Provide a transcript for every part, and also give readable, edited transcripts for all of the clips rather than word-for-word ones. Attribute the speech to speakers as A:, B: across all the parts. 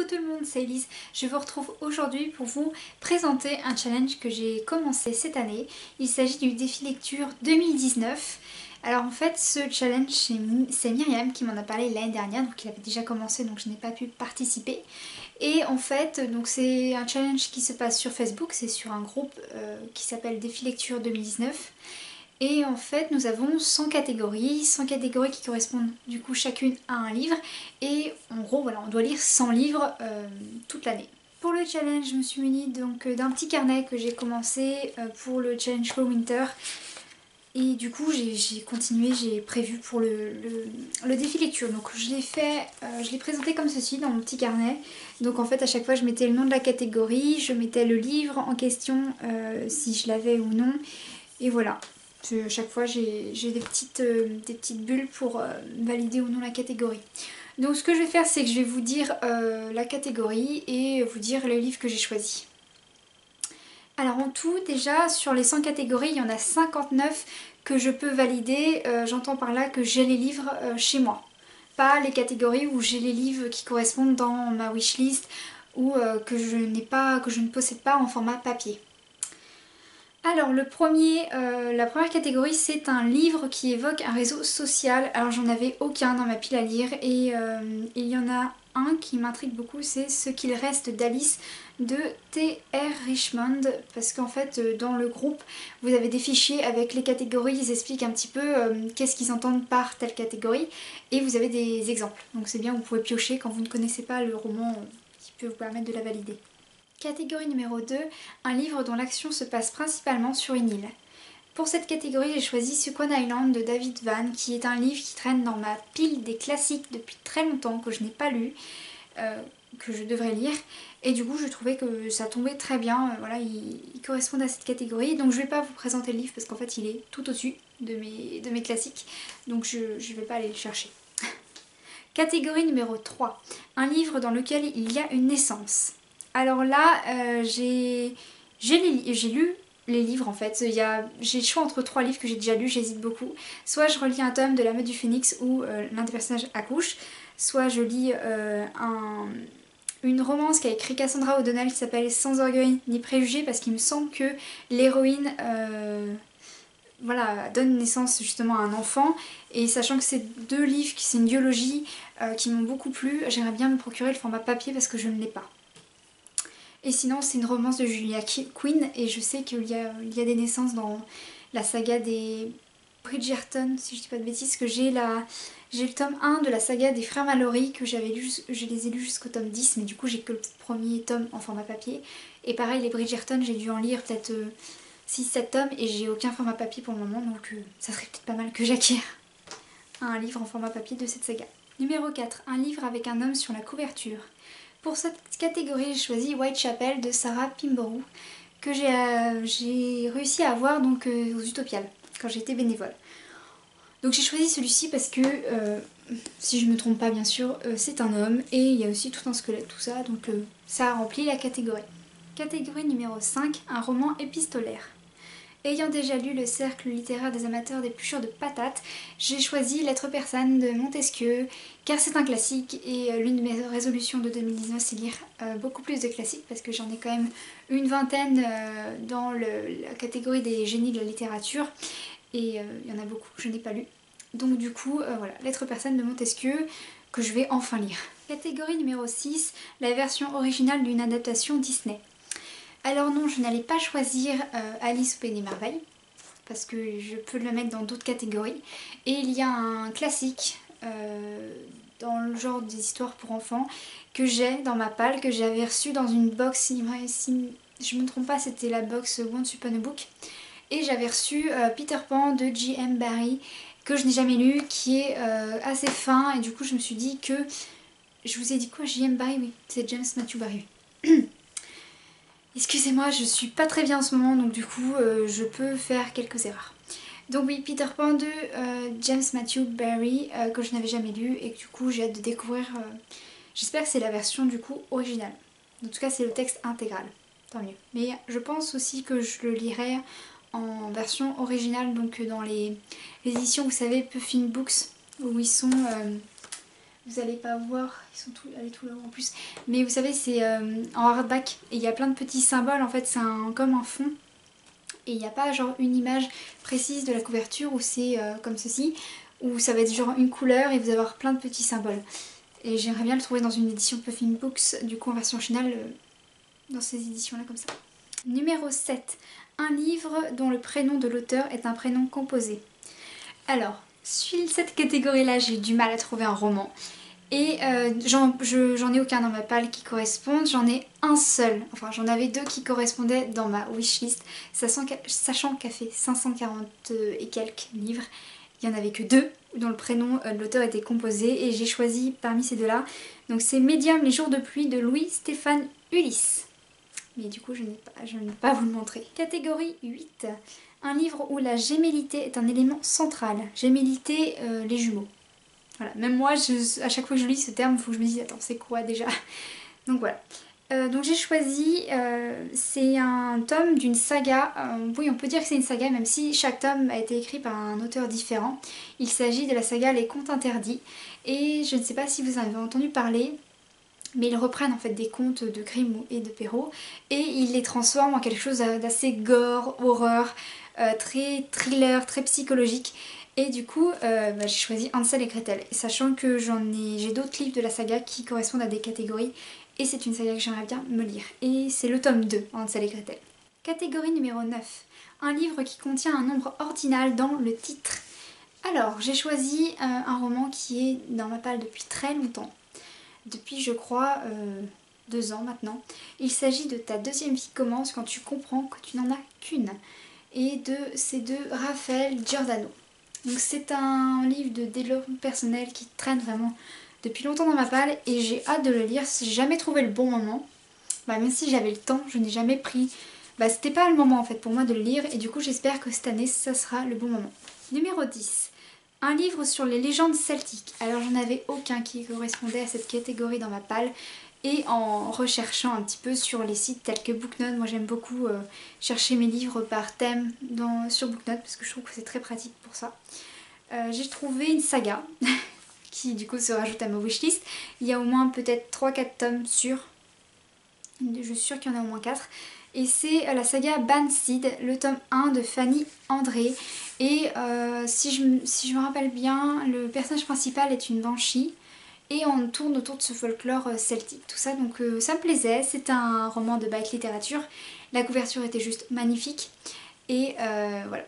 A: tout le monde, c'est Elise. Je vous retrouve aujourd'hui pour vous présenter un challenge que j'ai commencé cette année. Il s'agit du défi lecture 2019. Alors en fait ce challenge c'est Myriam qui m'en a parlé l'année dernière, donc il avait déjà commencé donc je n'ai pas pu participer. Et en fait donc c'est un challenge qui se passe sur Facebook, c'est sur un groupe qui s'appelle Défi lecture 2019. Et en fait nous avons 100 catégories qui correspondent du coup chacune à un livre. Et en gros voilà, on doit lire 100 livres toute l'année. Pour le challenge je me suis munie donc d'un petit carnet que j'ai commencé pour le challenge Fall Winter. Et du coup j'ai continué, j'ai prévu pour le défi lecture. Donc je l'ai présenté comme ceci dans mon petit carnet. Donc en fait à chaque fois je mettais le nom de la catégorie, je mettais le livre en question si je l'avais ou non. Et voilà. À chaque fois j'ai des petites bulles pour valider ou non la catégorie. Donc ce que je vais faire c'est que je vais vous dire la catégorie et vous dire le livre que j'ai choisi. Alors en tout déjà sur les 100 catégories il y en a 59 que je peux valider, j'entends par là que j'ai les livres chez moi. Pas les catégories où j'ai les livres qui correspondent dans ma wishlist ou que je ne possède pas en format papier. Alors la première catégorie c'est un livre qui évoque un réseau social. Alors j'en avais aucun dans ma pile à lire et il y en a un qui m'intrigue beaucoup, c'est Ce qu'il reste d'Alice de T.R. Richmond, parce qu'en fait dans le groupe vous avez des fichiers avec les catégories, ils expliquent un petit peu qu'est-ce qu'ils entendent par telle catégorie et vous avez des exemples. Donc c'est bien, vous pouvez piocher quand vous ne connaissez pas le roman qui peut vous permettre de la valider. Catégorie numéro 2, un livre dont l'action se passe principalement sur une île. Pour cette catégorie, j'ai choisi Second Island de David Vann, qui est un livre qui traîne dans ma pile des classiques depuis très longtemps, que je n'ai pas lu, que je devrais lire. Et du coup, je trouvais que ça tombait très bien, voilà, il correspond à cette catégorie. Donc je ne vais pas vous présenter le livre parce qu'en fait il est tout au-dessus de mes classiques, donc je ne vais pas aller le chercher. Catégorie numéro 3, un livre dans lequel il y a une naissance. Alors là, j'ai lu les livres en fait. J'ai le choix entre 3 livres que j'ai déjà lus, j'hésite beaucoup. Soit je relis un tome de La Meute du Phénix où l'un des personnages accouche, soit je lis une romance qu'a écrit Cassandra O'Donnell qui s'appelle Sans orgueil ni préjugés, parce qu'il me semble que l'héroïne voilà, donne naissance justement à un enfant. Et sachant que c'est 2 livres, c'est une biologie qui m'ont beaucoup plu, j'aimerais bien me procurer le format papier parce que je ne l'ai pas. Et sinon c'est une romance de Julia Quinn et je sais qu'il y a des naissances dans la saga des Bridgerton, si je dis pas de bêtises, que j'ai le tome 1 de la saga des frères Mallory que je les ai lus jusqu'au tome 10, mais du coup j'ai que le premier tome en format papier. Et pareil les Bridgerton, j'ai dû en lire peut-être 6-7 tomes et j'ai aucun format papier pour le moment, donc ça serait peut-être pas mal que j'acquière un livre en format papier de cette saga. Numéro 4, un livre avec un homme sur la couverture. Pour cette catégorie, j'ai choisi Whitechapel de Sarah Pinborough, que j'ai réussi à avoir donc, aux Utopiales, quand j'étais bénévole. Donc j'ai choisi celui-ci parce que, si je ne me trompe pas bien sûr, c'est un homme et il y a aussi tout un squelette, tout ça, donc ça a rempli la catégorie. Catégorie numéro 5, un roman épistolaire. Ayant déjà lu le cercle littéraire des amateurs d'épluchures de patates, j'ai choisi Lettres persanes de Montesquieu, car c'est un classique et l'une de mes résolutions de 2019 c'est lire beaucoup plus de classiques parce que j'en ai quand même une vingtaine dans la catégorie des génies de la littérature et il y en a beaucoup que je n'ai pas lu. Donc du coup voilà, Lettres persanes de Montesquieu que je vais enfin lire. Catégorie numéro 6, la version originale d'une adaptation Disney. Alors non, je n'allais pas choisir Alice au Pays des Merveilles, parce que je peux le mettre dans d'autres catégories. Et il y a un classique dans le genre des histoires pour enfants que j'ai dans ma palle, que j'avais reçu dans une box, si je ne me trompe pas, c'était la box Once Upon a Book. Et j'avais reçu Peter Pan de J.M. Barrie, que je n'ai jamais lu, qui est assez fin. Et du coup je me suis dit que... Je vous ai dit quoi, J.M. Barrie? Oui, c'est James Matthew Barrie. Excusez-moi, je suis pas très bien en ce moment, donc du coup je peux faire quelques erreurs. Donc oui, Peter Pan de James Matthew Barrie, que je n'avais jamais lu et que du coup j'ai hâte de découvrir. J'espère que c'est la version du coup originale. En tout cas c'est le texte intégral, tant mieux. Mais je pense aussi que je le lirai en version originale, donc dans les éditions, vous savez, Puffin Books, où ils sont vous allez pas voir, ils sont allez tout là-haut en plus. Mais vous savez, c'est en hardback et il y a plein de petits symboles, en fait c'est comme un fond. Et il n'y a pas genre une image précise de la couverture où c'est comme ceci, où ça va être genre une couleur et vous allez avoir plein de petits symboles. Et j'aimerais bien le trouver dans une édition Puffin Books, du coup en version finale, dans ces éditions là comme ça. Numéro 7. Un livre dont le prénom de l'auteur est un prénom composé. Alors, sur cette catégorie-là, j'ai eu du mal à trouver un roman. Et j'en ai aucun dans ma palle qui correspondent, j'en ai un seul, enfin j'en avais deux qui correspondaient dans ma wishlist, sachant qu'elle fait 540 et quelques livres, il n'y en avait que deux dont le prénom de l'auteur était composé et j'ai choisi parmi ces deux-là. Donc c'est Médium, les jours de pluie de Louis-Stéphane Ulysse. Mais du coup je ne vais pas vous le montrer. Catégorie 8. Un livre où la gémellité est un élément central. Gémellité, les jumeaux. Voilà, même moi, à chaque fois que je lis ce terme, il faut que je me dise, attends, c'est quoi déjà? Donc voilà. Donc j'ai choisi, c'est un tome d'une saga, oui on peut dire que c'est une saga même si chaque tome a été écrit par un auteur différent. Il s'agit de la saga Les Contes Interdits et je ne sais pas si vous en avez entendu parler, mais ils reprennent en fait des contes de Grimm et de Perrault et ils les transforment en quelque chose d'assez gore, horreur, très thriller, très psychologique. Et du coup, j'ai choisi Hansel et Gretel, sachant que j'ai d'autres livres de la saga qui correspondent à des catégories, et c'est une saga que j'aimerais bien me lire. Et c'est le tome 2, Hansel et Gretel. Catégorie numéro 9. Un livre qui contient un nombre ordinal dans le titre. Alors, j'ai choisi un roman qui est dans ma palle depuis très longtemps. Depuis, je crois, 2 ans maintenant. Il s'agit de Ta deuxième vie commence quand tu comprends que tu n'en as qu'une. Et c'est de Raphaël Giordano. Donc c'est un livre de développement personnel qui traîne vraiment depuis longtemps dans ma palle et j'ai hâte de le lire. J'ai jamais trouvé le bon moment. Même si j'avais le temps, je n'ai jamais pris. C'était pas le moment en fait pour moi de le lire et du coup j'espère que cette année ça sera le bon moment. Numéro 10. Un livre sur les légendes celtiques. Alors j'en avais aucun qui correspondait à cette catégorie dans ma palle. Et en recherchant un petit peu sur les sites tels que Booknote, moi j'aime beaucoup chercher mes livres par thème sur Booknote parce que je trouve que c'est très pratique pour ça. J'ai trouvé une saga qui du coup se rajoute à ma wishlist. Il y a au moins peut-être 3-4 tomes sûrs. Je suis sûre qu'il y en a au moins 4. Et c'est la saga Banseed, le tome 1 de Fanny André. Et si je me rappelle bien, le personnage principal est une banshee. Et on tourne autour de ce folklore celtique, tout ça, donc ça me plaisait. C'est un roman de bike littérature, la couverture était juste magnifique et voilà,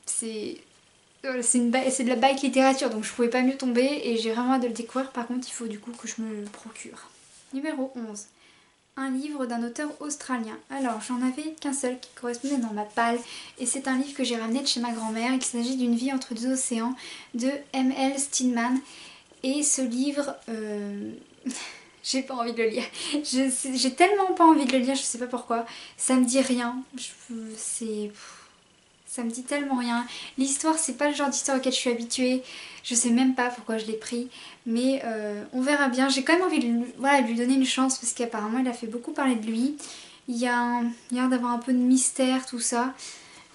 A: c'est de la bike littérature donc je pouvais pas mieux tomber et j'ai vraiment hâte de le découvrir. Par contre il faut du coup que je me le procure. Numéro 11. Un livre d'un auteur australien. Alors j'en avais qu'un seul qui correspondait dans ma palle et c'est un livre que j'ai ramené de chez ma grand-mère. Il s'agit d'une vie entre deux océans de M.L. Steinman. Et ce livre, j'ai pas envie de le lire. J'ai tellement pas envie de le lire, je sais pas pourquoi. Ça me dit rien. Ça me dit tellement rien. L'histoire, c'est pas le genre d'histoire auquel je suis habituée. Je sais même pas pourquoi je l'ai pris. Mais on verra bien. J'ai quand même envie de lui donner une chance parce qu'apparemment il a fait beaucoup parler de lui. Il y a l'air d'avoir un peu de mystère, tout ça.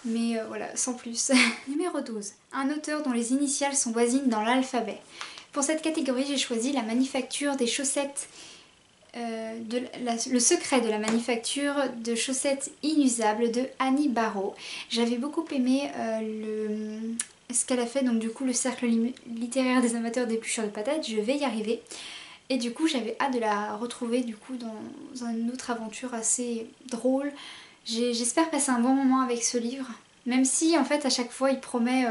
A: Mais voilà, sans plus. Numéro 12. Un auteur dont les initiales sont voisines dans l'alphabet. Pour cette catégorie, j'ai choisi la manufacture des chaussettes, le secret de la manufacture de chaussettes inusables de Annie Barraud. J'avais beaucoup aimé ce qu'elle a fait, donc du coup le cercle littéraire des amateurs d'épluchures de patates, je vais y arriver. Et du coup j'avais hâte de la retrouver du coup dans une autre aventure assez drôle. J'espère passer un bon moment avec ce livre, même si en fait à chaque fois il promet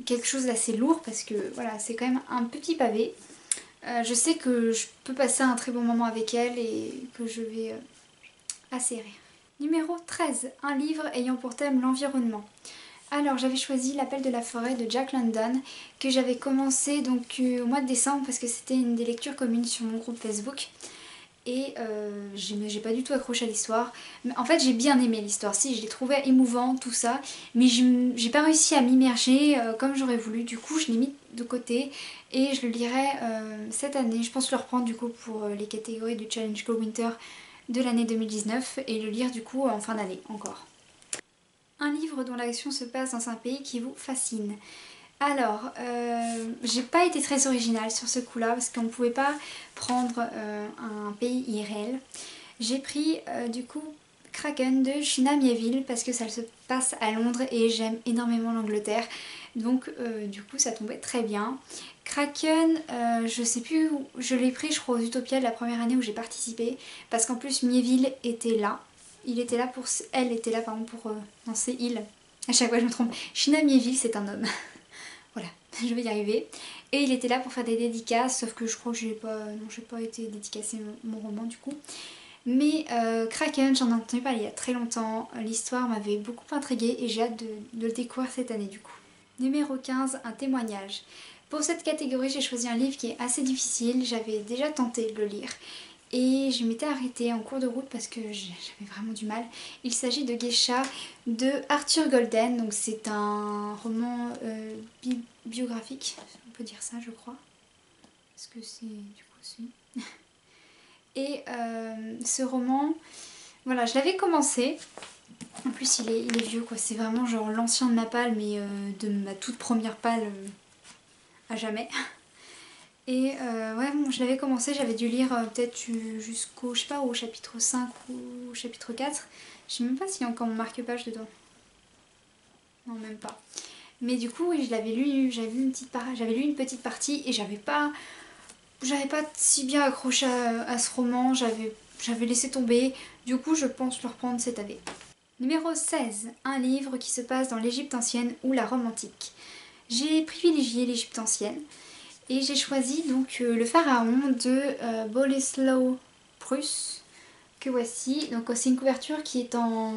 A: quelque chose d'assez lourd parce que voilà, c'est quand même un petit pavé. Je sais que je peux passer un très bon moment avec elle et que je vais assez rire. Numéro 13. Un livre ayant pour thème l'environnement. Alors j'avais choisi L'appel de la forêt de Jack London que j'avais commencé donc au mois de décembre parce que c'était une des lectures communes sur mon groupe Facebook. Et j'ai pas du tout accroché à l'histoire. En fait j'ai bien aimé l'histoire, si je l'ai trouvé émouvant, tout ça, mais j'ai pas réussi à m'immerger comme j'aurais voulu, du coup je l'ai mis de côté et je le lirai cette année. Je pense le reprendre du coup pour les catégories du Challenge Go Winter de l'année 2019 et le lire du coup en fin d'année encore. Un livre dont l'action se passe dans un pays qui vous fascine. Alors, j'ai pas été très originale sur ce coup-là parce qu'on pouvait pas prendre un pays IRL. J'ai pris du coup Kraken de China Miéville parce que ça se passe à Londres et j'aime énormément l'Angleterre. Donc du coup ça tombait très bien. Kraken, je sais plus où je l'ai pris, je crois aux Utopia de la première année où j'ai participé. Parce qu'en plus Miéville était là. Il était là pour... Elle était là pardon pour... non c'est il. À chaque fois je me trompe. China Miéville c'est un homme. Voilà, je vais y arriver. Et il était là pour faire des dédicaces, sauf que je crois que j'ai pas été dédicacé mon roman du coup. Mais Kraken, j'en ai entendu parler il y a très longtemps, l'histoire m'avait beaucoup intriguée et j'ai hâte de le découvrir cette année du coup. Numéro 15, un témoignage. Pour cette catégorie, j'ai choisi un livre qui est assez difficile, j'avais déjà tenté de le lire. Et je m'étais arrêtée en cours de route parce que j'avais vraiment du mal. Il s'agit de Geisha de Arthur Golden, donc c'est un roman biographique, on peut dire ça je crois. Est-ce que c'est du coup si. Et ce roman, voilà, je l'avais commencé. En plus il est vieux quoi, c'est vraiment genre l'ancien de ma palle mais de ma toute première palle à jamais. Et ouais, bon, je l'avais commencé, j'avais dû lire peut-être jusqu'au, je sais pas, au chapitre 5 ou au chapitre 4. Je sais même pas s'il y a encore mon marque-page dedans. Non, même pas. Mais du coup, oui, je l'avais lu, j'avais lu une petite partie et j'avais pas si bien accroché à ce roman, j'avais laissé tomber. Du coup, je pense le reprendre cette année. Numéro 16, un livre qui se passe dans l'Égypte ancienne ou la Rome antique. J'ai privilégié l'Égypte ancienne. Et j'ai choisi donc le pharaon de Boleslaw Pruss, que voici. Donc c'est une couverture qui est en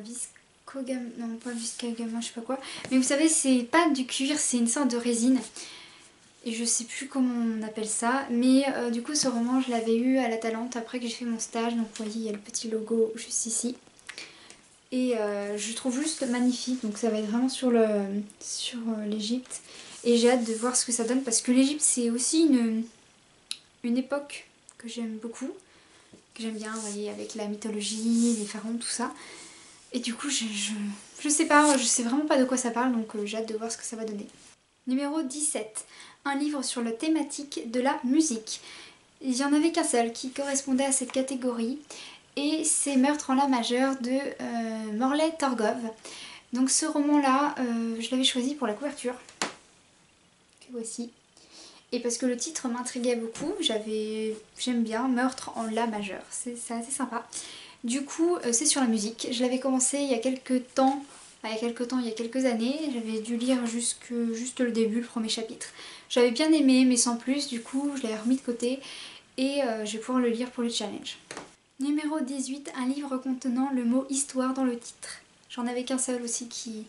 A: viscogame, non pas viscogame, je sais pas quoi. Mais vous savez, c'est pas du cuir, c'est une sorte de résine. Et je sais plus comment on appelle ça. Mais du coup ce roman je l'avais eu à la Talente après que j'ai fait mon stage. Donc vous voyez il y a le petit logo juste ici. Et je trouve juste magnifique, donc ça va être vraiment sur l'Égypte. Et j'ai hâte de voir ce que ça donne parce que l'Égypte c'est aussi une époque que j'aime beaucoup, que j'aime bien, vous voyez, avec la mythologie, les pharaons, tout ça. Et du coup je sais pas, je sais vraiment pas de quoi ça parle, donc j'ai hâte de voir ce que ça va donner. Numéro 17, un livre sur la thématique de la musique. Il n'y en avait qu'un seul qui correspondait à cette catégorie. Et c'est Meurtre en La majeure de Morley Torgov. Donc ce roman-là, je l'avais choisi pour la couverture, que voici. Et parce que le titre m'intriguait beaucoup, j'aime bien Meurtre en La majeure, c'est assez sympa. Du coup, c'est sur la musique. Je l'avais commencé il y a quelques temps, il y a quelques années, j'avais dû lire juste le début, le premier chapitre. J'avais bien aimé, mais sans plus, du coup je l'avais remis de côté et je vais pouvoir le lire pour le challenge. Numéro 18, un livre contenant le mot histoire dans le titre. J'en avais qu'un seul aussi qui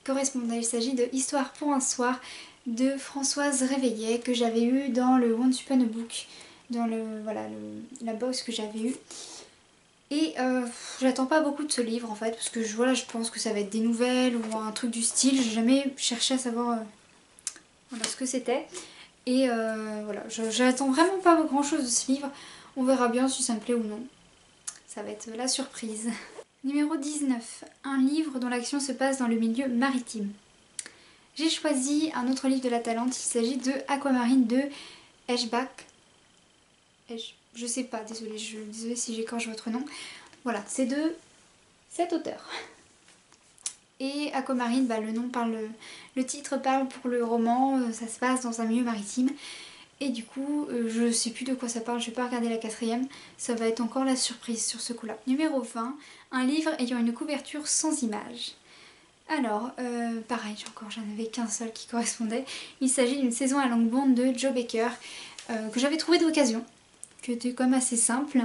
A: correspondait. Il s'agit de Histoire pour un soir de Françoise Réveillet que j'avais eu dans le Once Upon a Book, dans la box que j'avais eue. Et j'attends pas beaucoup de ce livre en fait parce que je pense que ça va être des nouvelles ou un truc du style. J'ai jamais cherché à savoir ce que c'était. Et voilà, j'attends vraiment pas grand chose de ce livre. On verra bien si ça me plaît ou non. Ça va être la surprise. Numéro 19. Un livre dont l'action se passe dans le milieu maritime. J'ai choisi un autre livre de la Talente. Il s'agit de Aquamarine de Eshbach. Je sais pas, désolée si j'écorche votre nom. Voilà, c'est de cet auteur. Et Aquamarine, le nom parle, le titre parle pour le roman, ça se passe dans un milieu maritime. Et du coup, je sais plus de quoi ça parle, je vais pas regarder la quatrième, ça va être encore la surprise sur ce coup-là. Numéro 20, un livre ayant une couverture sans image. Alors, pareil, j'en avais qu'un seul qui correspondait. Il s'agit d'une saison à Longbourn de Joe Baker, que j'avais trouvé d'occasion, qui était quand même assez simple.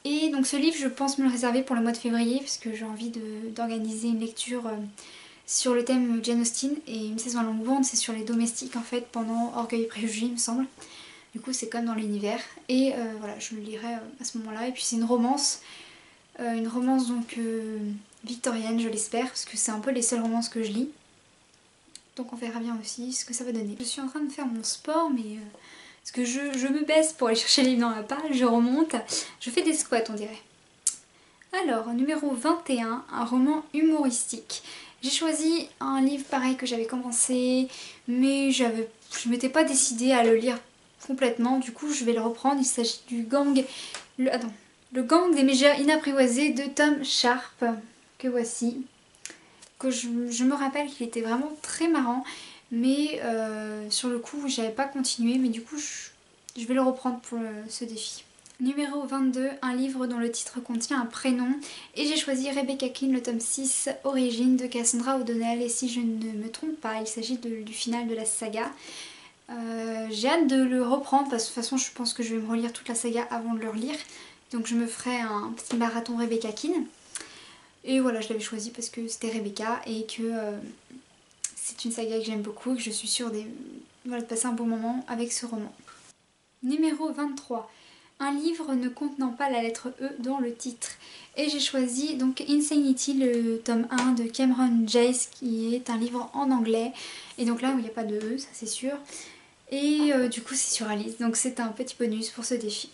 A: Et donc ce livre, je pense me le réserver pour le mois de février, parce que j'ai envie d'organiser une lecture sur le thème Jane Austen, et Une saison à Longbourn, c'est sur les domestiques en fait pendant Orgueil et Préjugés il me semble. Du coup c'est comme dans l'univers et voilà, je le lirai à ce moment-là. Et puis c'est une romance donc victorienne je l'espère, parce que c'est un peu les seules romances que je lis. Donc on verra bien aussi ce que ça va donner. Je suis en train de faire mon sport mais parce que je me baisse pour aller chercher les livres dans la page, je remonte, je fais des squats on dirait. Alors, numéro 21, un roman humoristique. J'ai choisi un livre pareil que j'avais commencé, mais je m'étais pas décidée à le lire complètement, du coup je vais le reprendre. Il s'agit du gang, le gang des mégères inapprivoisés de Tom Sharp, que voici. Que je me rappelle qu'il était vraiment très marrant, mais sur le coup j'avais pas continué, mais du coup je vais le reprendre pour ce défi. Numéro 22, un livre dont le titre contient un prénom, et j'ai choisi Rebecca King, le tome 6, Origine de Cassandra O'Donnell, et si je ne me trompe pas, il s'agit du final de la saga. J'ai hâte de le reprendre parce que de toute façon je pense que je vais me relire toute la saga avant de le relire, donc je me ferai un petit marathon Rebecca King. Et voilà, je l'avais choisi parce que c'était Rebecca et que c'est une saga que j'aime beaucoup et que je suis sûre de passer un bon moment avec ce roman. Numéro 23. Un livre ne contenant pas la lettre E dans le titre. Et j'ai choisi donc Insanity, le tome 1 de Cameron Jace, qui est un livre en anglais. Et donc là où il n'y a pas de E, ça c'est sûr. Et du coup c'est sur Alice, donc c'est un petit bonus pour ce défi.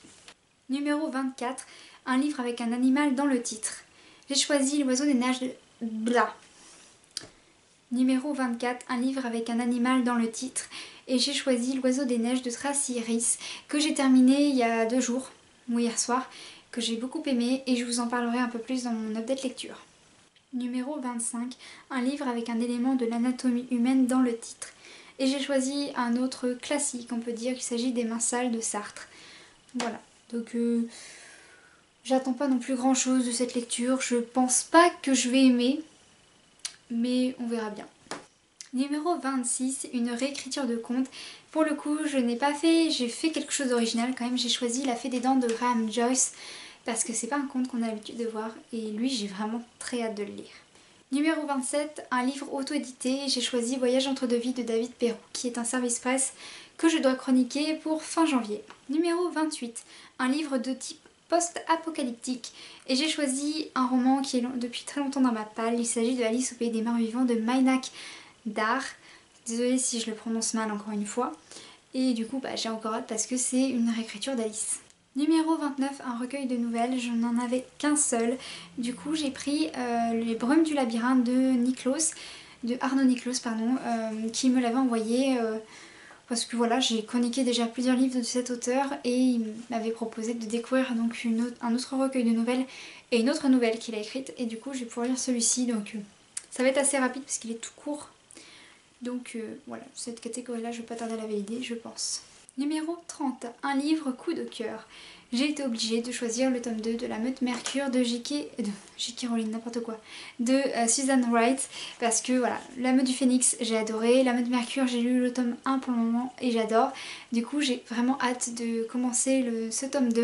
A: Numéro 24. Un livre avec un animal dans le titre. J'ai choisi L'oiseau des neiges de Blah. Numéro 24, un livre avec un animal dans le titre. Et j'ai choisi L'oiseau des neiges de Tracy Hiss, que j'ai terminé il y a 2 jours, ou hier soir, que j'ai beaucoup aimé et je vous en parlerai un peu plus dans mon update lecture. Numéro 25, un livre avec un élément de l'anatomie humaine dans le titre. Et j'ai choisi un autre classique, on peut dire qu'il s'agit des Mains sales de Sartre. Voilà, donc j'attends pas non plus grand chose de cette lecture, je pense pas que je vais aimer, mais on verra bien. Numéro 26, une réécriture de conte. Pour le coup, je n'ai pas fait, j'ai fait quelque chose d'original quand même, j'ai choisi La Fée des Dents de Graham Joyce, parce que c'est pas un conte qu'on a l'habitude de voir, et lui j'ai vraiment très hâte de le lire. Numéro 27, un livre auto-édité, j'ai choisi Voyage entre deux vies de David Perrault, qui est un service presse que je dois chroniquer pour fin janvier. Numéro 28, un livre de type post-apocalyptique, et j'ai choisi un roman qui est depuis très longtemps dans ma palle. Il s'agit de Alice au pays des morts vivants de Maynak Dar. Désolée si je le prononce mal encore une fois. Et du coup j'ai encore hâte parce que c'est une réécriture d'Alice. Numéro 29, un recueil de nouvelles, je n'en avais qu'un seul. Du coup j'ai pris Les Brumes du labyrinthe de Arnaud Niclausse, pardon, qui me l'avait envoyé parce que voilà, j'ai chroniqué déjà plusieurs livres de cet auteur et il m'avait proposé de découvrir donc un autre recueil de nouvelles et une autre nouvelle qu'il a écrite, et du coup je vais pouvoir lire celui-ci, donc ça va être assez rapide parce qu'il est tout court. Donc voilà, cette catégorie-là, je vais pas tarder à la valider, je pense. Numéro 30, un livre coup de cœur. J'ai été obligée de choisir le tome 2 de La Meute Mercure de J.K. Rowling, n'importe quoi, de Susan Wright, parce que voilà, La Meute du Phénix, j'ai adoré, La Meute Mercure, j'ai lu le tome 1 pour le moment et j'adore. Du coup, j'ai vraiment hâte de commencer ce tome 2,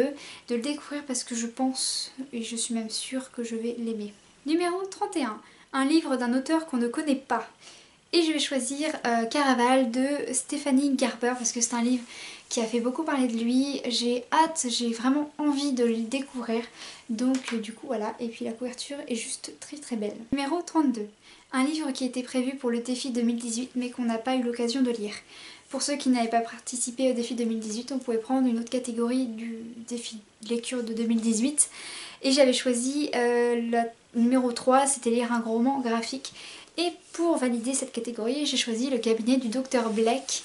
A: de le découvrir parce que je pense, et je suis même sûre que je vais l'aimer. Numéro 31, un livre d'un auteur qu'on ne connaît pas. Et je vais choisir Caraval de Stephanie Garber parce que c'est un livre qui a fait beaucoup parler de lui. J'ai hâte, j'ai vraiment envie de le découvrir. Donc du coup voilà, et puis la couverture est juste très très belle. Numéro 32. Un livre qui était prévu pour le défi 2018 mais qu'on n'a pas eu l'occasion de lire. Pour ceux qui n'avaient pas participé au défi 2018, on pouvait prendre une autre catégorie du défi lecture de 2018. Et j'avais choisi le numéro 3, c'était lire un roman graphique. Et pour valider cette catégorie, j'ai choisi Le cabinet du docteur Black.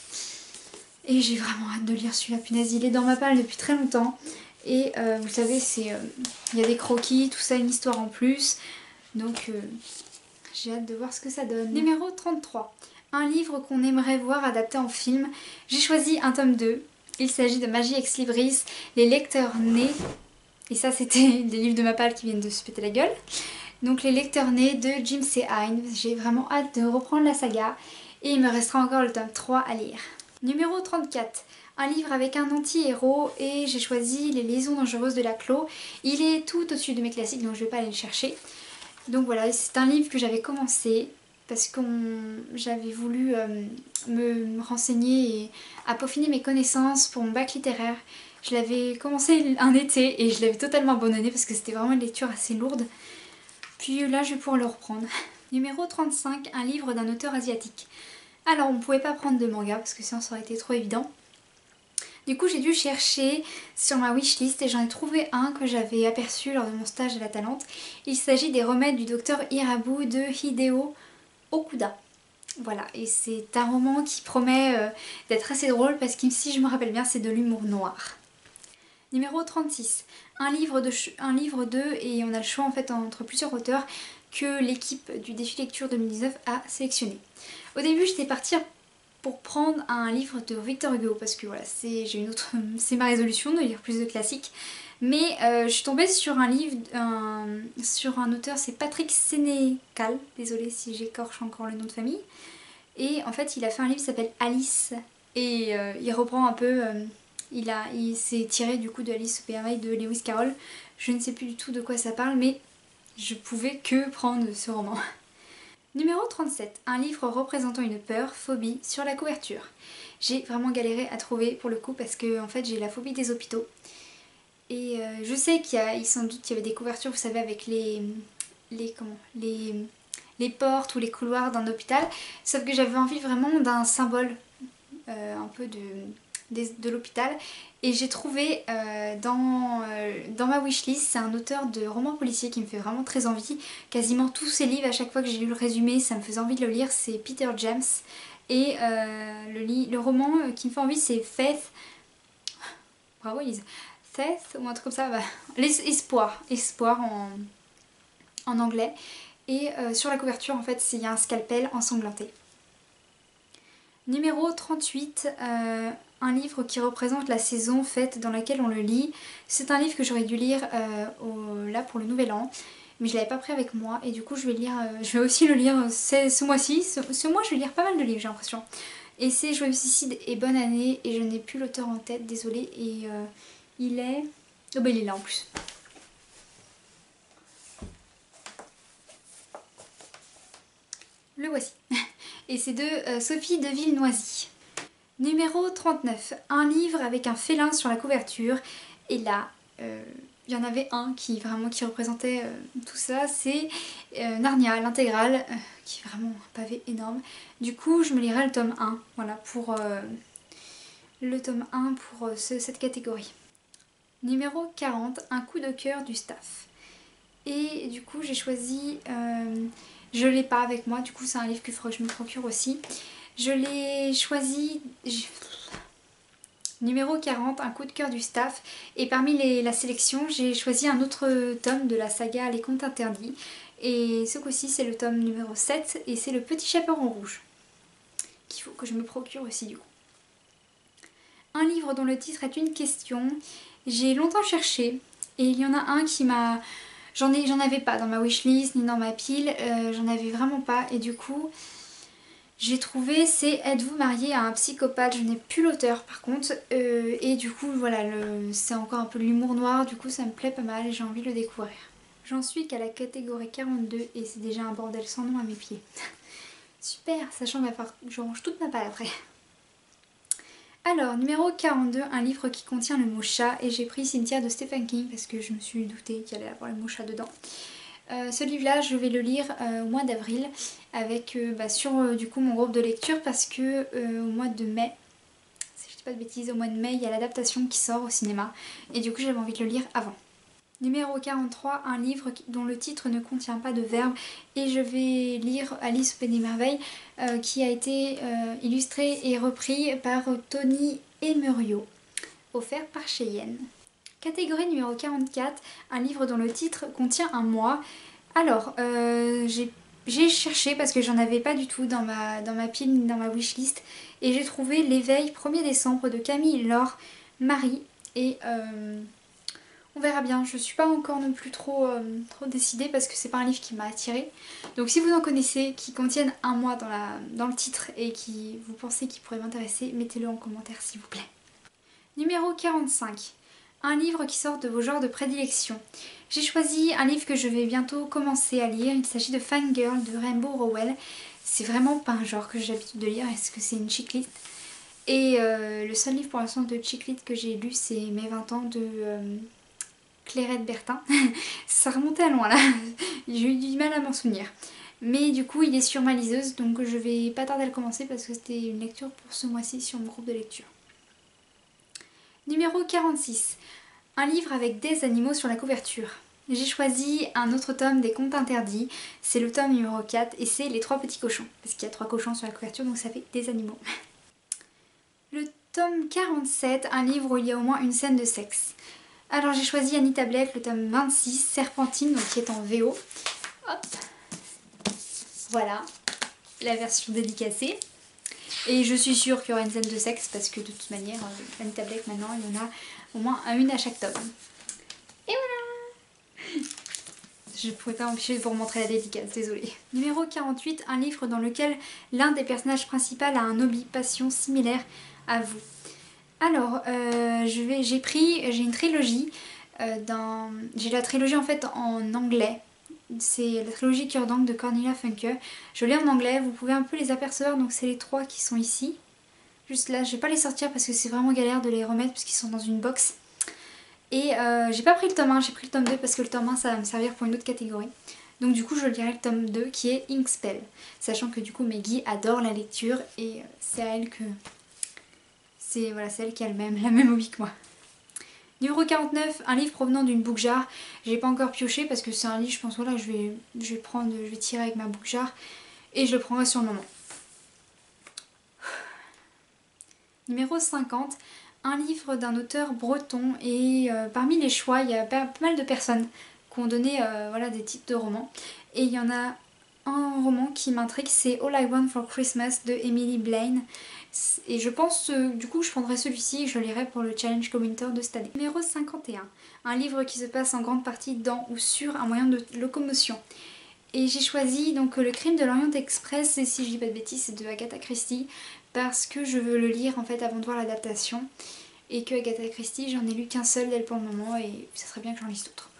A: Et j'ai vraiment hâte de lire celui-là, punaise, il est dans ma palle depuis très longtemps. Et vous savez, il y a des croquis, tout ça, une histoire en plus. Donc j'ai hâte de voir ce que ça donne. Numéro 33. Un livre qu'on aimerait voir adapté en film. J'ai choisi un tome 2. Il s'agit de Magie Ex Libris, Les lecteurs nés. Et ça, c'était des livres de ma palle qui viennent de se péter la gueule. Donc Les lecteurs nés de Jim C. Hine. J'ai vraiment hâte de reprendre la saga. Et il me restera encore le tome 3 à lire. Numéro 34. Un livre avec un anti-héros et j'ai choisi Les liaisons dangereuses de Laclos. Il est tout au-dessus de mes classiques, donc je ne vais pas aller le chercher. Donc voilà, c'est un livre que j'avais commencé parce que j'avais voulu me renseigner et à peaufiner mes connaissances pour mon bac littéraire. Je l'avais commencé un été et je l'avais totalement abandonné parce que c'était vraiment une lecture assez lourde. Puis là, je vais pouvoir le reprendre. Numéro 35, un livre d'un auteur asiatique. Alors, on ne pouvait pas prendre de manga parce que sinon ça aurait été trop évident. Du coup, j'ai dû chercher sur ma wishlist et j'en ai trouvé un que j'avais aperçu lors de mon stage à la Talente. Il s'agit des remèdes du docteur Hirabu de Hideo Okuda. Voilà, et c'est un roman qui promet d'être assez drôle parce que si je me rappelle bien, c'est de l'humour noir. Numéro 36, un livre de, et on a le choix en fait entre plusieurs auteurs que l'équipe du défi lecture 2019 a sélectionné. Au début j'étais partie pour prendre un livre de Victor Hugo parce que voilà, c'est ma résolution de lire plus de classiques. Mais je suis tombée sur un livre, sur un auteur, c'est Patrick Sénécal, désolée si j'écorche encore le nom de famille. Et en fait il a fait un livre qui s'appelle Alice et il reprend un peu... il s'est tiré du coup de Alice au Pays Merveilles de Lewis Carroll. Je ne sais plus du tout de quoi ça parle, mais je pouvais que prendre ce roman. Numéro 37, un livre représentant une peur, phobie, sur la couverture. J'ai vraiment galéré à trouver pour le coup parce que en fait j'ai la phobie des hôpitaux. Et je sais sans doute qu'il y avait des couvertures, vous savez, avec les portes ou les couloirs d'un hôpital. Sauf que j'avais envie vraiment d'un symbole un peu de l'hôpital. Et j'ai trouvé dans ma wishlist, c'est un auteur de romans policiers qui me fait vraiment très envie. Quasiment tous ses livres, à chaque fois que j'ai lu le résumé, ça me faisait envie de le lire, c'est Peter James. Et le roman qui me fait envie, c'est Faith. Bravo Elise. Faith ou un truc comme ça. Bah, Espoir en anglais. Et sur la couverture, en fait, il y a un scalpel ensanglanté. Numéro 38, un livre qui représente la saison faite dans laquelle on le lit. C'est un livre que j'aurais dû lire là pour le nouvel an, mais je l'avais pas pris avec moi et du coup je vais aussi le lire ce mois-ci. Ce mois je vais lire pas mal de livres j'ai l'impression. Et c'est Joyeux Suicide et Bonne Année et je n'ai plus l'auteur en tête, désolée. Et il est... Oh bah il est là en plus. Le voici. Et c'est de Sophie de Villenoisy. Numéro 39, un livre avec un félin sur la couverture. Et là, il y en avait un qui représentait tout ça, c'est Narnia, l'intégrale, qui est vraiment un pavé énorme. Du coup, je me lirai le tome 1, voilà, pour le tome 1 pour cette catégorie. Numéro 40, un coup de cœur du staff. Et du coup, j'ai choisi... je l'ai pas avec moi, du coup c'est un livre qu'il faudrait que je me procure aussi. Je l'ai choisi... Numéro 40, un coup de cœur du staff. Et parmi la sélection, j'ai choisi un autre tome de la saga Les Contes Interdits. Et ce coup-ci, c'est le tome numéro 7 et c'est Le Petit Chaperon Rouge. Qu'il faut que je me procure aussi du coup. Un livre dont le titre est une question. J'ai longtemps cherché et il y en a un qui m'a... J'en avais pas dans ma wishlist ni dans ma pile, j'en avais vraiment pas et du coup j'ai trouvé c'est Êtes-vous marié à un psychopathe. Je n'ai plus l'auteur par contre et du coup voilà c'est encore un peu de l'humour noir, du coup ça me plaît pas mal et j'ai envie de le découvrir. J'en suis qu'à la catégorie 42 et c'est déjà un bordel sans nom à mes pieds. Super, sachant que je range toute ma palle après. Alors, numéro 42, un livre qui contient le mot chat et j'ai pris Cynthia de Stephen King parce que je me suis doutée qu'il allait avoir le mot chat dedans. Ce livre-là, je vais le lire au mois d'avril avec sur du coup mon groupe de lecture parce que au mois de mai, si je dis pas de bêtises, au mois de mai, il y a l'adaptation qui sort au cinéma et du coup j'avais envie de le lire avant. Numéro 43, un livre dont le titre ne contient pas de verbe et je vais lire Alice au Pays des Merveilles qui a été illustré et repris par Tony Emerio, offert par Cheyenne. Catégorie numéro 44, un livre dont le titre contient un mois. Alors, j'ai cherché parce que j'en avais pas du tout dans ma pile, dans ma wishlist et j'ai trouvé L'éveil 1er décembre de Camille Laure Marie et... on verra bien, je suis pas encore non plus trop décidée parce que c'est pas un livre qui m'a attirée. Donc si vous en connaissez qui contiennent un mois dans le titre et qui vous pensez qu'il pourrait m'intéresser, mettez-le en commentaire s'il vous plaît. Numéro 45. Un livre qui sort de vos genres de prédilection. J'ai choisi un livre que je vais bientôt commencer à lire. Il s'agit de Fangirl de Rainbow Rowell. C'est vraiment pas un genre que j'ai l'habitude de lire, est-ce que c'est une chick lit. Et le seul livre pour l'instant de chick lit que j'ai lu c'est Mes 20 ans de... Clairette Bertin. Ça remontait à loin là, j'ai eu du mal à m'en souvenir. Mais du coup il est sur ma liseuse donc je vais pas tarder à le commencer parce que c'était une lecture pour ce mois-ci sur mon groupe de lecture. Numéro 46. Un livre avec des animaux sur la couverture. J'ai choisi un autre tome des Contes Interdits, c'est le tome numéro 4 et c'est Les Trois Petits Cochons, parce qu'il y a 3 cochons sur la couverture donc ça fait des animaux. Le tome 47, un livre où il y a au moins une scène de sexe. Alors j'ai choisi Anita Blake, le tome 26, Serpentine, donc qui est en VO. Hop, voilà, la version dédicacée. Et je suis sûre qu'il y aura une scène de sexe parce que de toute manière, Anita Blake maintenant, il y en a au moins une à chaque tome. Et voilà! Je ne pourrais pas m'empêcher de vous remontrer la dédicace, désolée. Numéro 48, un livre dans lequel l'un des personnages principaux a un hobby, passion similaire à vous. Alors, j'ai une trilogie, j'ai la trilogie en fait en anglais. C'est la trilogie Cure-Dent de Cornelia Funke. Je l'ai en anglais, vous pouvez un peu les apercevoir, donc c'est les 3 qui sont ici. Juste là, je vais pas les sortir parce que c'est vraiment galère de les remettre parce qu'ils sont dans une box. Et j'ai pas pris le tome 1, j'ai pris le tome 2 parce que le tome 1 ça va me servir pour une autre catégorie. Donc du coup je lirai le tome 2 qui est Inkspell. Sachant que du coup Maggie adore la lecture et c'est à elle que... C'est voilà, elle qui a la même hobby que moi. Numéro 49, un livre provenant d'une book jar. J'ai pas encore pioché parce que c'est un livre, je pense, voilà, je vais tirer avec ma book jar et je le prendrai sur le moment. Numéro 50, un livre d'un auteur breton et parmi les choix, il y a pas mal de personnes qui ont donné voilà, des titres de romans. Et il y en a un roman qui m'intrigue, c'est All I Want for Christmas de Emily Blaine. Et je pense du coup je prendrai celui-ci et je le lirai pour le challenge Winter de cette année. Numéro 51, un livre qui se passe en grande partie dans ou sur un moyen de locomotion. Et j'ai choisi donc Le Crime de l'Orient Express, et si je dis pas de bêtises c'est de Agatha Christie, parce que je veux le lire en fait avant de voir l'adaptation. Et que Agatha Christie j'en ai lu qu'un seul d'elle pour le moment et ça serait bien que j'en lise d'autres.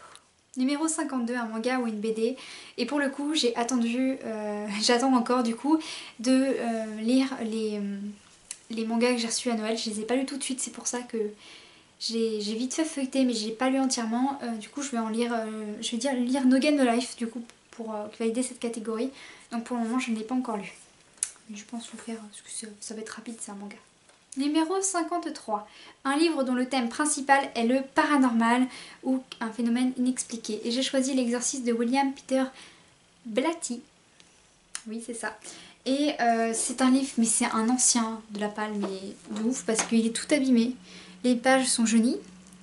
A: Numéro 52, un manga ou une BD. Et pour le coup j'ai attendu, j'attends encore du coup de lire les mangas que j'ai reçus à Noël. Je les ai pas lus tout de suite, c'est pour ça que j'ai vite fait feuilleter mais je l'ai pas lu entièrement. Du coup je vais en lire, lire No Game No Life du coup pour valider cette catégorie. Donc pour le moment je ne l'ai pas encore lu. Mais je pense le faire parce que ça va être rapide, c'est un manga. Numéro 53, un livre dont le thème principal est le paranormal ou un phénomène inexpliqué. Et j'ai choisi L'exorcisme de William Peter Blatty. Oui c'est ça. Et c'est un livre, mais c'est un ancien de la palle, mais de ouf parce qu'il est tout abîmé. Les pages sont jaunies.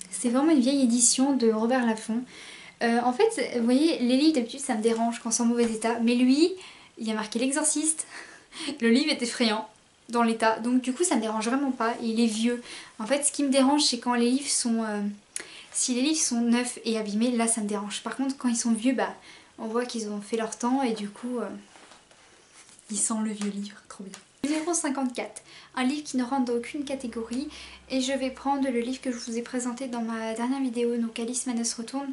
A: C'est vraiment une vieille édition de Robert Laffont. En fait, vous voyez, les livres d'habitude ça me dérange quand c'est en mauvais état. Mais lui, il y a marqué L'exorciste. Le livre est effrayant dans l'état, donc du coup ça me dérange vraiment pas, et il est vieux. En fait ce qui me dérange c'est quand les livres sont... si les livres sont neufs et abîmés, là ça me dérange. Par contre quand ils sont vieux, bah on voit qu'ils ont fait leur temps et du coup ils sentent le vieux livre, trop bien. Numéro 54, un livre qui ne rentre dans aucune catégorie et je vais prendre le livre que je vous ai présenté dans ma dernière vidéo, donc Alice Manus Return,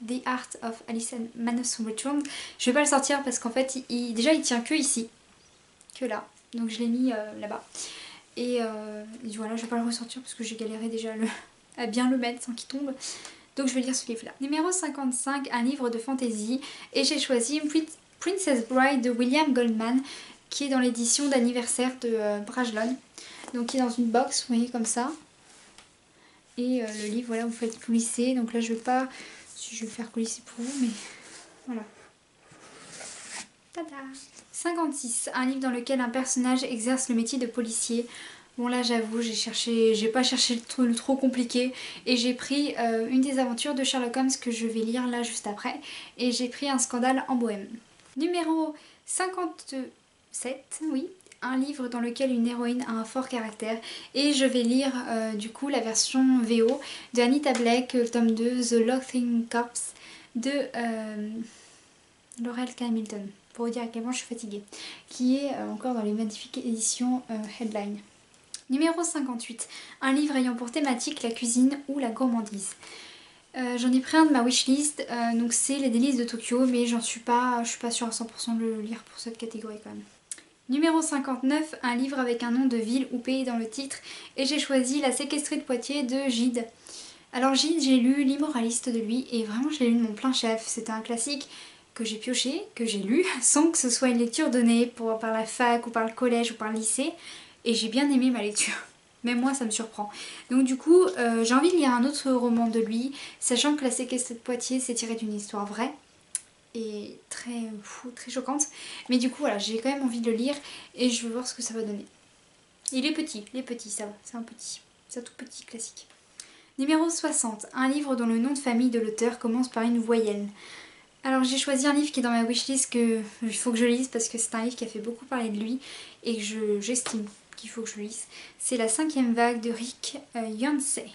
A: The Art of Alice Manus Return. Je vais pas le sortir parce qu'en fait déjà il tient que ici, que là. Donc je l'ai mis là-bas. Et voilà, je vais pas le ressortir parce que j'ai galéré déjà à bien le mettre sans qu'il tombe. Donc je vais lire ce livre-là. Numéro 55, un livre de fantasy. Et j'ai choisi Princess Bride de William Goldman, qui est dans l'édition d'anniversaire de Brajlon. Donc qui est dans une box, vous voyez, comme ça. Et le livre, voilà, vous faites coulisser. Donc là, je vais pas... Si je vais faire coulisser pour vous, mais voilà. Tada! 56, un livre dans lequel un personnage exerce le métier de policier. Bon là j'avoue, j'ai pas cherché le trop compliqué et j'ai pris une des aventures de Sherlock Holmes que je vais lire là juste après, et j'ai pris Un scandale en Bohème. Numéro 57, oui, un livre dans lequel une héroïne a un fort caractère, et je vais lire du coup la version VO de Anita Blake, tome 2, The Laughing Corpse de Laurel K. Hamilton. Pour vous dire à quel point je suis fatiguée, qui est encore dans les magnifiques éditions Headline. Numéro 58, un livre ayant pour thématique la cuisine ou la gourmandise. J'en ai pris un de ma wishlist, donc c'est Les Délices de Tokyo, mais je suis pas sûre à 100% de le lire pour cette catégorie quand même. Numéro 59, un livre avec un nom de ville ou pays dans le titre, et j'ai choisi La séquestrée de Poitiers de Gide. Alors Gide, j'ai lu L'Immoraliste de lui, et vraiment je l'ai lu de mon plein chef, c'était un classique que j'ai pioché, que j'ai lu, sans que ce soit une lecture donnée par la fac ou par le collège ou par le lycée, et j'ai bien aimé ma lecture. Même moi ça me surprend. Donc du coup j'ai envie de lire un autre roman de lui, sachant que La séquestre de Poitiers c'est tiré d'une histoire vraie et très fou, très choquante. Mais du coup voilà, j'ai quand même envie de le lire et je veux voir ce que ça va donner. Il est petit, ça va, c'est un petit, c'est un tout petit classique. Numéro 60, un livre dont le nom de famille de l'auteur commence par une voyelle. Alors j'ai choisi un livre qui est dans ma wishlist que il faut que je lise parce que c'est un livre qui a fait beaucoup parler de lui et que j'estime qu'il faut que je lise. C'est La cinquième vague de Rick Yancey.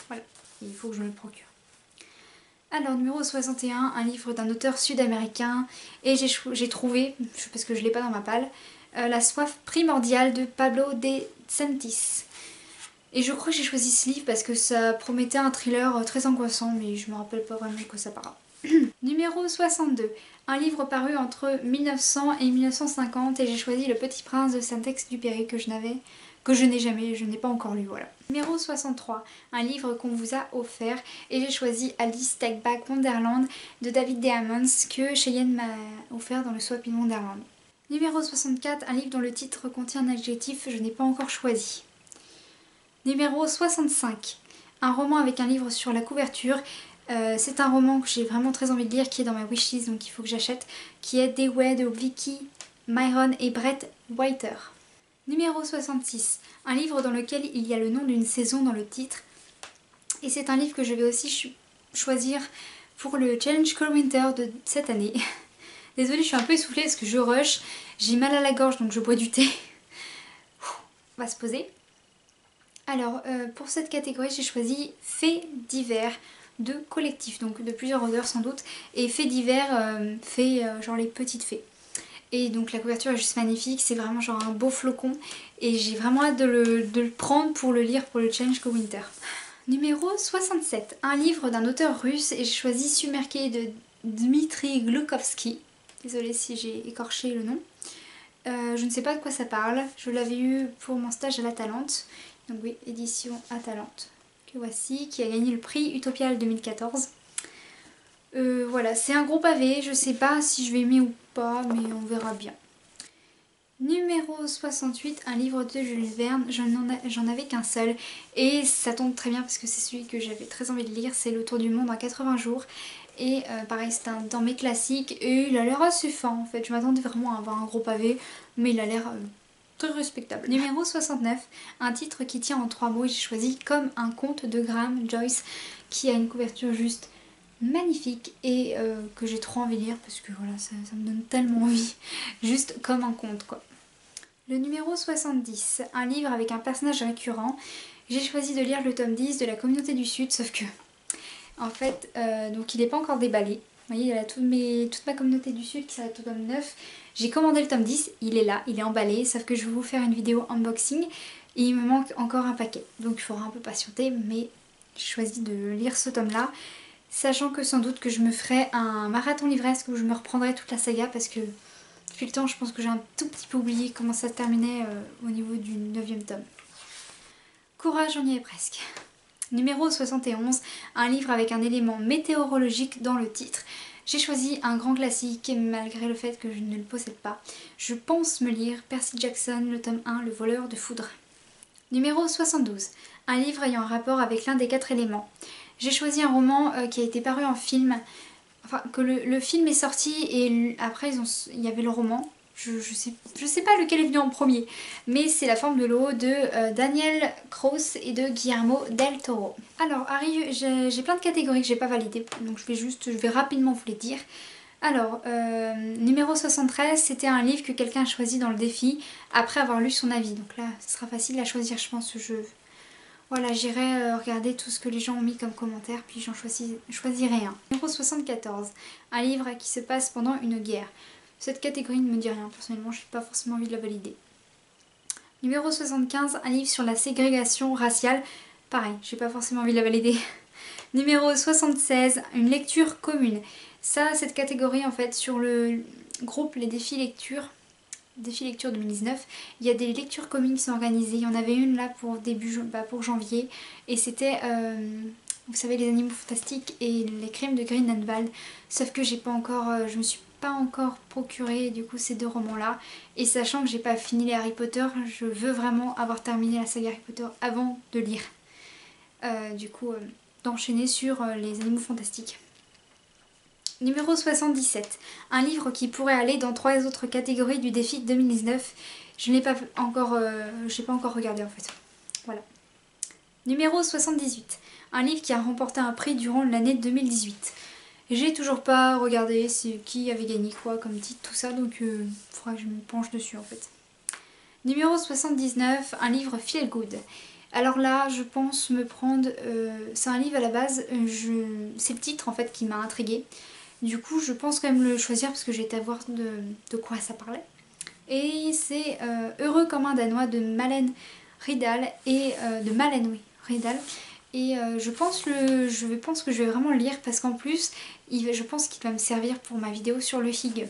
A: Voilà, il faut que je me le procure. Alors numéro 61, un livre d'un auteur sud-américain et j'ai trouvé, parce que je ne l'ai pas dans ma palle, La soif primordiale de Pablo de Santis. Et je crois que j'ai choisi ce livre parce que ça promettait un thriller très angoissant, mais je me rappelle pas vraiment de quoi ça parle. Numéro 62, un livre paru entre 1900 et 1950 et j'ai choisi Le Petit Prince de Saint-Exupéry que je n'ai pas encore lu, voilà. Numéro 63, un livre qu'on vous a offert et j'ai choisi Alice Take Back Wonderland de David D. Ammons que Cheyenne m'a offert dans le Swap in Wonderland. Numéro 64, un livre dont le titre contient un adjectif je n'ai pas encore choisi. Numéro 65, un roman avec un livre sur la couverture. C'est un roman que j'ai vraiment très envie de lire qui est dans ma wishlist donc il faut que j'achète, qui est Dewey de Vicky Myron et Brett Whiter. Numéro 66, un livre dans lequel il y a le nom d'une saison dans le titre et c'est un livre que je vais aussi choisir pour le challenge Cold Winter de cette année. Désolée, je suis un peu essoufflée parce que je rush, j'ai mal à la gorge donc je bois du thé. On va se poser. Alors pour cette catégorie j'ai choisi Faits divers de collectif, donc de plusieurs auteurs sans doute, et Faits divers, genre les petites fées. Et donc la couverture est juste magnifique, c'est vraiment genre un beau flocon et j'ai vraiment hâte de le prendre pour le lire pour le challenge Cold Winter. Numéro 67, un livre d'un auteur russe et j'ai choisi Sumerke de Dmitri Glukovsky. Désolée si j'ai écorché le nom. Je ne sais pas de quoi ça parle, je l'avais eu pour mon stage à l'Atalante. Donc oui, édition Atalante, que voici, qui a gagné le prix Utopial 2014. Voilà, c'est un gros pavé, je sais pas si je vais aimer ou pas, mais on verra bien. Numéro 68, un livre de Jules Verne, j'en avais qu'un seul, et ça tombe très bien parce que c'est celui que j'avais très envie de lire, c'est Le Tour du Monde en 80 jours. Et pareil, c'est un dans mes classiques, et il a l'air assez fin en fait, je m'attendais vraiment à avoir un gros pavé, mais il a l'air... très respectable. Numéro 69, un titre qui tient en 3 mots et j'ai choisi Comme un conte de Graham Joyce qui a une couverture juste magnifique et que j'ai trop envie de lire parce que voilà, ça me donne tellement envie. Juste comme un conte quoi. Le numéro 70, un livre avec un personnage récurrent. J'ai choisi de lire le tome 10 de La Communauté du Sud, sauf que en fait, donc il n'est pas encore déballé. Vous voyez, il y a toute ma communauté du Sud qui s'arrête au tome 9. J'ai commandé le tome 10, il est là, il est emballé, sauf que je vais vous faire une vidéo unboxing et il me manque encore un paquet. Donc il faudra un peu patienter, mais j'ai choisi de lire ce tome-là, sachant que sans doute que je me ferai un marathon livresque où je me reprendrai toute la saga parce que depuis le temps, je pense que j'ai un tout petit peu oublié comment ça se terminait au niveau du 9e tome. Courage, on y est presque. Numéro 71, un livre avec un élément météorologique dans le titre. J'ai choisi un grand classique malgré le fait que je ne le possède pas. Je pense me lire Percy Jackson, le tome 1, Le voleur de foudre. Numéro 72, un livre ayant un rapport avec l'un des 4 éléments. J'ai choisi un roman qui a été paru en film, enfin que le film est sorti et après il y avait le roman. Je sais pas lequel est venu en premier, mais c'est La forme de l'eau de Daniel Kraus et de Guillermo del Toro. Alors arrive, j'ai plein de catégories que j'ai pas validées, donc je vais rapidement vous les dire. Alors, numéro 73, c'était un livre que quelqu'un a choisi dans le défi après avoir lu son avis. Donc là, ce sera facile à choisir, je pense. Voilà, j'irai regarder tout ce que les gens ont mis comme commentaire, puis j'en choisirai un. Numéro 74, un livre qui se passe pendant une guerre. Cette catégorie ne me dit rien, personnellement, je n'ai pas forcément envie de la valider. Numéro 75, un livre sur la ségrégation raciale. Pareil, j'ai pas forcément envie de la valider. Numéro 76, une lecture commune. Ça, cette catégorie en fait, sur le groupe Les Défis Lecture 2019, il y a des lectures communes qui sont organisées. Il y en avait une là pour pour janvier et c'était, vous savez, Les Animaux Fantastiques et Les Crimes de Grindelwald. Sauf que j'ai pas encore, je me suis pas encore procuré du coup ces deux romans-là. Et sachant que j'ai pas fini les Harry Potter, je veux vraiment avoir terminé la saga Harry Potter avant de lire. D'enchaîner sur les animaux fantastiques. Numéro 77, un livre qui pourrait aller dans 3 autres catégories du défi 2019. Je n'ai pas encore, j'ai pas encore regardé en fait. Voilà. Numéro 78, un livre qui a remporté un prix durant l'année 2018. J'ai toujours pas regardé qui avait gagné quoi comme titre, tout ça, donc il faudra que je me penche dessus en fait. Numéro 79, un livre feel good. Alors là, je pense me prendre... c'est un livre à la base, c'est le titre en fait qui m'a intriguée. Du coup, je pense quand même le choisir parce que j'ai été voir de quoi ça parlait. Et c'est Heureux comme un Danois de Malène Ridal et Ridal. Et je pense que je vais vraiment le lire parce qu'en plus, je pense qu'il va me servir pour ma vidéo sur le FIG.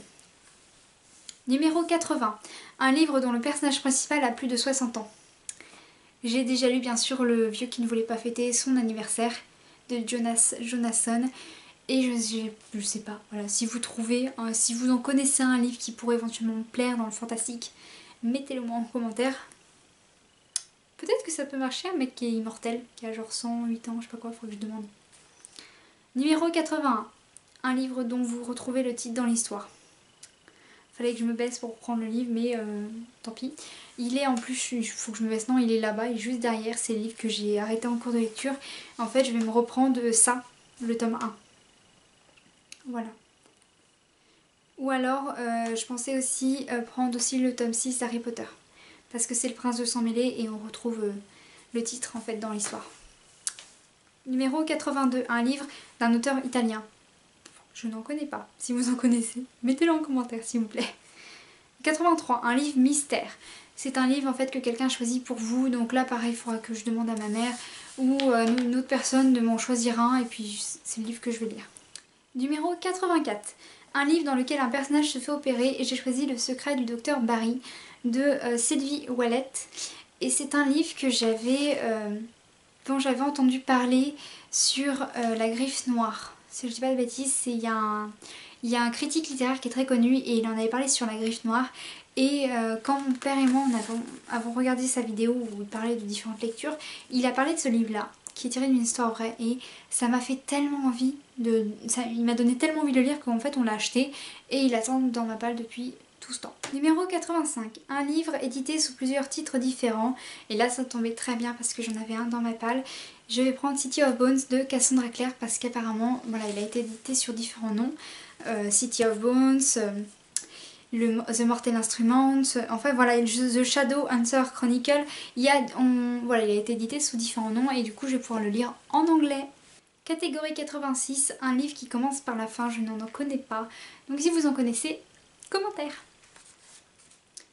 A: Numéro 80, un livre dont le personnage principal a plus de 60 ans. J'ai déjà lu bien sûr Le vieux qui ne voulait pas fêter son anniversaire de Jonasson. Et je sais pas, voilà, si vous trouvez, si vous en connaissez un livre qui pourrait éventuellement me plaire dans le fantastique, mettez-le moi en commentaire. Peut-être que ça peut marcher, un mec qui est immortel, qui a genre 108 ans, je sais pas quoi, faut que je demande. Numéro 81, un livre dont vous retrouvez le titre dans l'histoire. Fallait que je me baisse pour prendre le livre, mais tant pis. Il est en plus, il faut que je me baisse, non, il est là-bas, il est juste derrière, c'est le livre que j'ai arrêté en cours de lecture. En fait, je vais me reprendre ça, le tome 1. Voilà. Ou alors, je pensais aussi prendre aussi le tome 6 d'Harry Potter. Parce que c'est le prince de sang mêlé et on retrouve le titre en fait dans l'histoire. Numéro 82, un livre d'un auteur italien. Je n'en connais pas. Si vous en connaissez, mettez-le en commentaire s'il vous plaît. 83, un livre mystère. C'est un livre en fait que quelqu'un choisit pour vous. Donc là pareil, il faudra que je demande à ma mère ou une autre personne de m'en choisir un. Et puis c'est le livre que je vais lire. Numéro 84, un livre dans lequel un personnage se fait opérer et j'ai choisi Le secret du docteur Barry de Sylvie Wallet. Et c'est un livre que dont j'avais entendu parler sur La Griffe Noire. Si je dis pas de bêtises, il y a un critique littéraire qui est très connu et il en avait parlé sur La Griffe Noire. Et quand mon père et moi avons regardé sa vidéo où il parlait de différentes lectures, il a parlé de ce livre-là, qui est tiré d'une histoire vraie, et ça m'a fait tellement envie il m'a donné tellement envie de le lire qu'en fait on l'a acheté et il attend dans ma palle depuis tout ce temps. Numéro 85, un livre édité sous plusieurs titres différents, et là ça tombait très bien parce que j'en avais un dans ma palle. Je vais prendre City of Bones de Cassandra Clare parce qu'apparemment voilà, il a été édité sur différents noms. City of Bones, The Mortal Instruments, enfin voilà, The Shadow Answer Chronicle, voilà, il a été édité sous différents noms et du coup je vais pouvoir le lire en anglais. Catégorie 86, un livre qui commence par la fin, je n'en connais pas, donc si vous en connaissez, commentaire.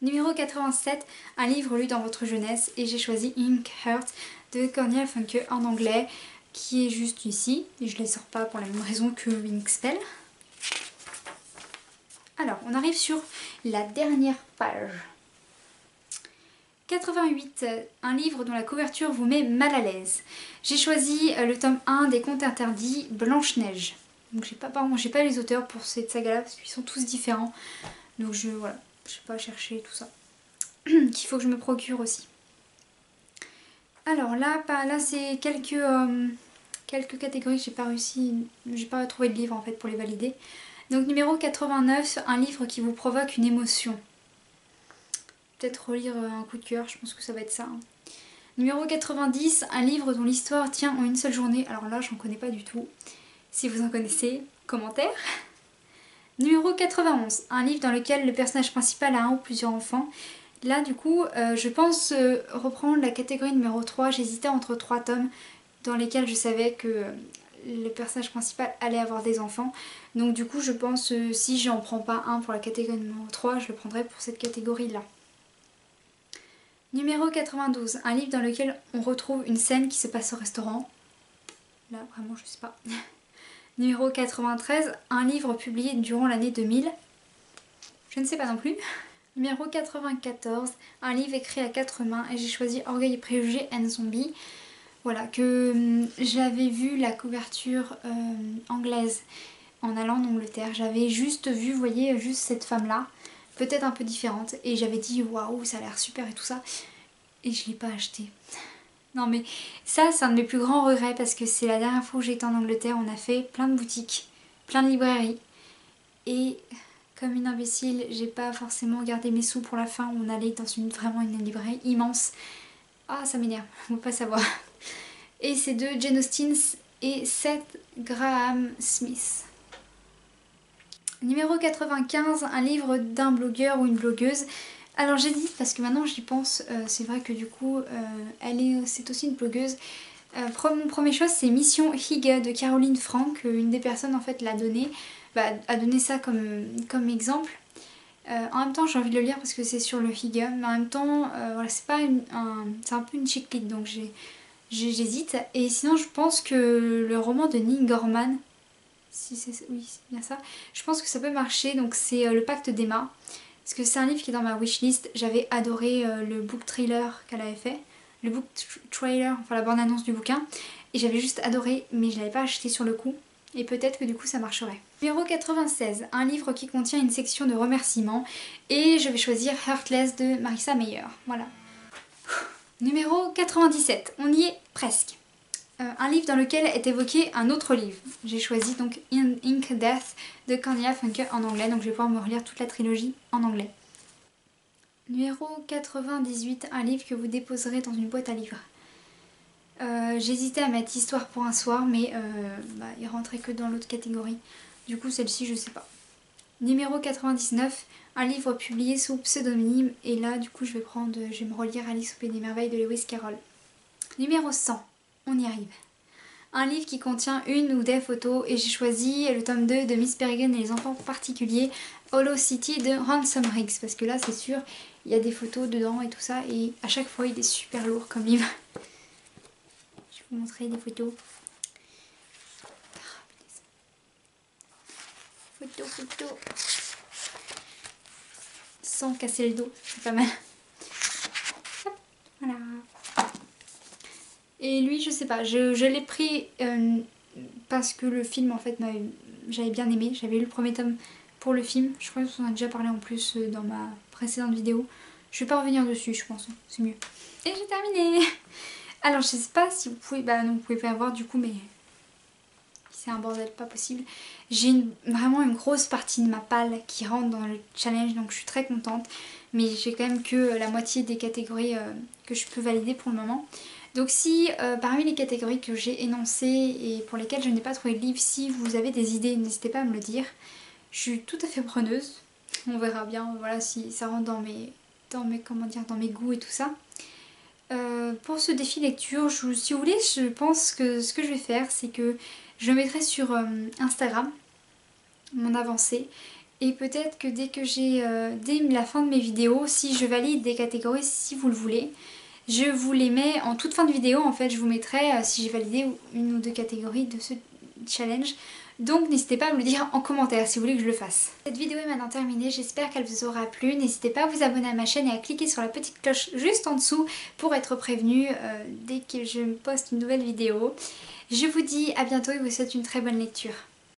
A: Numéro 87, un livre lu dans votre jeunesse et j'ai choisi Ink Heart de Cornelia Funke en anglais, qui est juste ici, et je ne les sors pas pour la même raison que Wink Spell. Alors, on arrive sur la dernière page. 88, un livre dont la couverture vous met mal à l'aise. J'ai choisi le tome 1 des Contes Interdits, Blanche-Neige. Donc j'ai pas les auteurs pour cette saga-là parce qu'ils sont tous différents. Donc voilà, je sais pas chercher tout ça. Qu'il faut que je me procure aussi. Alors là c'est quelques catégories que j'ai pas trouvé de livre en fait pour les valider. Donc numéro 89, un livre qui vous provoque une émotion. Peut-être relire un coup de cœur, je pense que ça va être ça. Numéro 90, un livre dont l'histoire tient en une seule journée. Alors là, j'en connais pas du tout. Si vous en connaissez, commentaire. Numéro 91, un livre dans lequel le personnage principal a un ou plusieurs enfants. Là, du coup, je pense reprendre la catégorie numéro 3. J'hésitais entre 3 tomes dans lesquels je savais que le personnage principal allait avoir des enfants. Donc du coup, je pense si j'en prends pas un pour la catégorie numéro 3, je le prendrai pour cette catégorie-là. Numéro 92, un livre dans lequel on retrouve une scène qui se passe au restaurant. Là, vraiment, je sais pas. Numéro 93, un livre publié durant l'année 2000. Je ne sais pas non plus. Numéro 94, un livre écrit à 4 mains et j'ai choisi Orgueil et préjugés and Zombie. Voilà, que j'avais vu la couverture anglaise en allant en Angleterre. J'avais juste vu, vous voyez, juste cette femme-là, peut-être un peu différente. Et j'avais dit waouh, ça a l'air super et tout ça. Et je l'ai pas acheté. Non mais ça c'est un de mes plus grands regrets parce que c'est la dernière fois où j'étais en Angleterre, on a fait plein de boutiques, plein de librairies. Et comme une imbécile, j'ai pas forcément gardé mes sous pour la fin où on allait dans vraiment une librairie immense. Ah ça m'énerve, on peut pas savoir. Et c'est de Jane Austen et Seth Graham Smith. Numéro 95, un livre d'un blogueur ou une blogueuse. Alors j'hésite parce que maintenant j'y pense, c'est vrai que du coup c'est aussi une blogueuse. Mon premier choix c'est Mission Higa de Caroline Frank, une des personnes en fait l'a donné, a donné ça comme exemple. En même temps j'ai envie de le lire parce que c'est sur le Higa, mais en même temps voilà, c'est un peu une chick lit donc j'hésite. Et sinon je pense que le roman de Neil Gaiman, oui c'est bien ça, je pense que ça peut marcher, donc c'est Le Pacte d'Emma. Parce que c'est un livre qui est dans ma wishlist. J'avais adoré le book trailer qu'elle avait fait. Le book trailer, enfin la bande-annonce du bouquin. Et j'avais juste adoré, mais je l'avais pas acheté sur le coup. Et peut-être que du coup ça marcherait. Numéro 96, un livre qui contient une section de remerciements. Et je vais choisir Heartless de Marissa Meyer. Voilà. Numéro 97, on y est presque. Un livre dans lequel est évoqué un autre livre. J'ai choisi donc Ink Death de Cornelia Funke en anglais, donc je vais pouvoir me relire toute la trilogie en anglais. Numéro 98, un livre que vous déposerez dans une boîte à livres. J'hésitais à mettre Histoire pour un soir, mais il rentrait que dans l'autre catégorie. Du coup celle-ci je sais pas. Numéro 99, un livre publié sous pseudonyme, et là du coup je vais me relire Alice au Pays des Merveilles de Lewis Carroll. Numéro 100. On y arrive. Un livre qui contient une ou des photos et j'ai choisi le tome 2 de Miss Peregrine et les enfants particuliers, Hollow City de Ransom Riggs, parce que là c'est sûr il y a des photos dedans et tout ça et à chaque fois il est super lourd comme livre. Je vais vous montrer des photos. Photos. Sans casser le dos, c'est pas mal. Hop, voilà. Et lui, je sais pas, je l'ai pris parce que le film en fait j'avais bien aimé. J'avais lu le premier tome pour le film. Je crois qu'on en a déjà parlé en plus dans ma précédente vidéo. Je vais pas revenir dessus, je pense, c'est mieux. Et j'ai terminé. Alors je sais pas si vous pouvez, non vous pouvez pas voir du coup, mais c'est un bordel pas possible. J'ai vraiment une grosse partie de ma palle qui rentre dans le challenge, donc je suis très contente. Mais j'ai quand même que la moitié des catégories que je peux valider pour le moment. Donc si parmi les catégories que j'ai énoncées et pour lesquelles je n'ai pas trouvé de livre, si vous avez des idées, n'hésitez pas à me le dire. Je suis tout à fait preneuse. On verra bien, voilà, si ça rentre dans mes goûts et tout ça. Pour ce défi lecture, si vous voulez, je pense que ce que je vais faire, c'est que je mettrai sur Instagram mon avancée. Et peut-être que dès la fin de mes vidéos, si je valide des catégories, si vous le voulez, je vous les mets en toute fin de vidéo. En fait, je vous mettrai si j'ai validé une ou deux catégories de ce challenge. Donc n'hésitez pas à me le dire en commentaire si vous voulez que je le fasse. Cette vidéo est maintenant terminée, j'espère qu'elle vous aura plu. N'hésitez pas à vous abonner à ma chaîne et à cliquer sur la petite cloche juste en dessous pour être prévenu dès que je poste une nouvelle vidéo. Je vous dis à bientôt et vous souhaite une très bonne lecture.